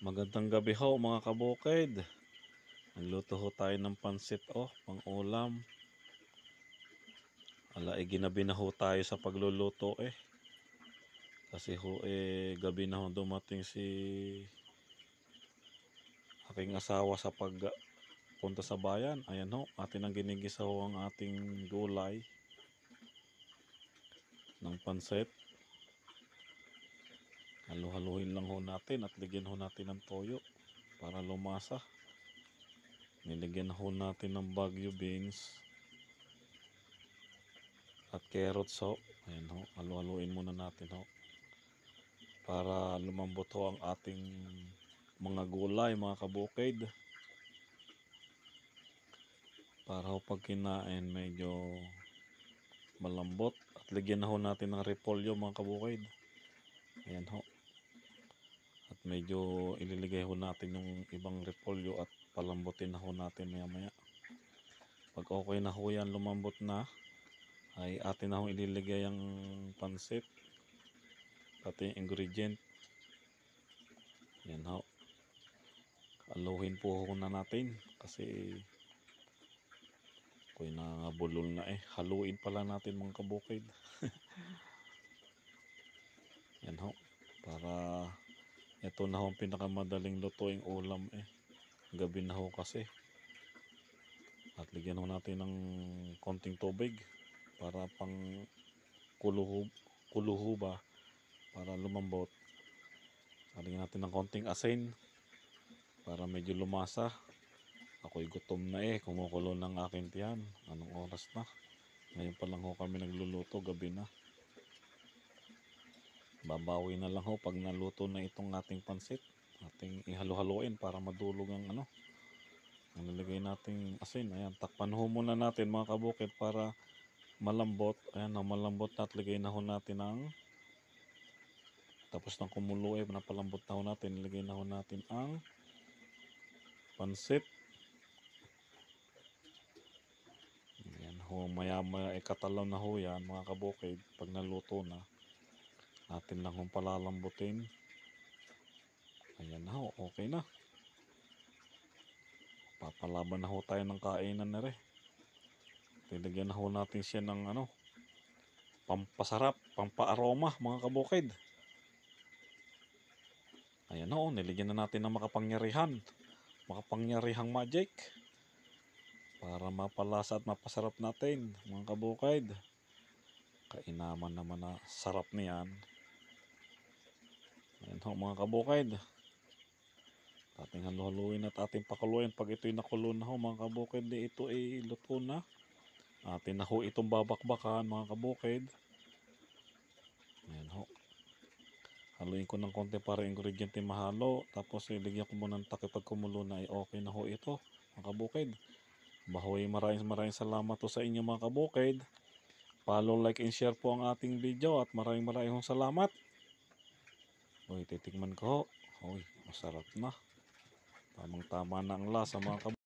Magandang gabi ho mga kabukid. Nagluto ho tayo ng pansit pang ulam. Ginabi na ho tayo sa pagluluto Kasi gabi na ho dumating si aking asawa sa pagpunta sa bayan. Ayan ho, atin ang ginigisa ho ang ating gulay ng pansit. Halu-haluin lang ho natin at ligyan ho natin ng toyo para lumasa. Niligyan ho natin ng Baguio beans at carrots ho. Ayan ho, halu-haluin muna natin ho para lumambot ho ang ating mga gulay mga kabukid, para ho pag kinain medyo malambot. At ligyan na ho natin ng repolyo mga kabukid. Ayan ho, at medyo ililigay ho natin yung ibang repolyo at palambutin na ho natin maya maya. Pag okay na ho yan, lumambot na, ay atin na ho ililigay ang pansit, pati ingredient. Yan ho, aluhin po na natin kasi ako'y nangabulol na haluin pala natin mga kabukid. Yan ho, para ito na ho ang pinakamadaling lutuing ulam gabi na ho kasi. At ligyan ho natin ng konting tubig para pang kuluho ba, para lumambot. Lagyan natin ng konting asin para medyo lumasa. Ako'y gutom na kumukulo ng aking tiyan. Anong oras na? Ngayon pa lang ho kami nagluluto, gabi na. Babawi na lang ho pag naluto na itong ating pansit. Ating ihalo-haloin para madulog ang ang nilagay nating asin. Ayan, takpan ho muna natin mga kabukid para malambot. Ayan, malambot na at ligay na ho natin ang tapos ng kumulo napalambot na ho natin. Nilagay na ho natin ang pansit. Ayan ho, maya katalaw na ho yan mga kabukid. Pag naluto na, atin lang hong palalambutin. Ayan na ho, okay na. Papalaban na ho tayo ng kainan na rin. Tilagyan na ho natin siya ng pampasarap, pampaaroma mga kabukid. Ayan ho, niligyan na natin ng makapangyarihang magic para mapalasa at mapasarap natin mga kabukid. Kainaman naman na sarap niyan. Ayan ho mga kabukid, ating halu-haluin at ating pakuluin. Pag ito'y nakulo na ho mga kabukid, ito ay luto na. Atin na ho itong babakbakan mga kabukid. Ayan ho, haluin ko ng konti para ingredient mahalo. Tapos iligyan ko muna ng takip. Pag kumulo na ay okay na ho ito mga kabukid. Bahoy, maraming salamat po sa inyo mga kabukid. Follow, like, and share po ang ating video. At maraming salamat. Uy, titikman ko ho. Uy, masarap na. Tamang tama na ang lasa mga kabukid.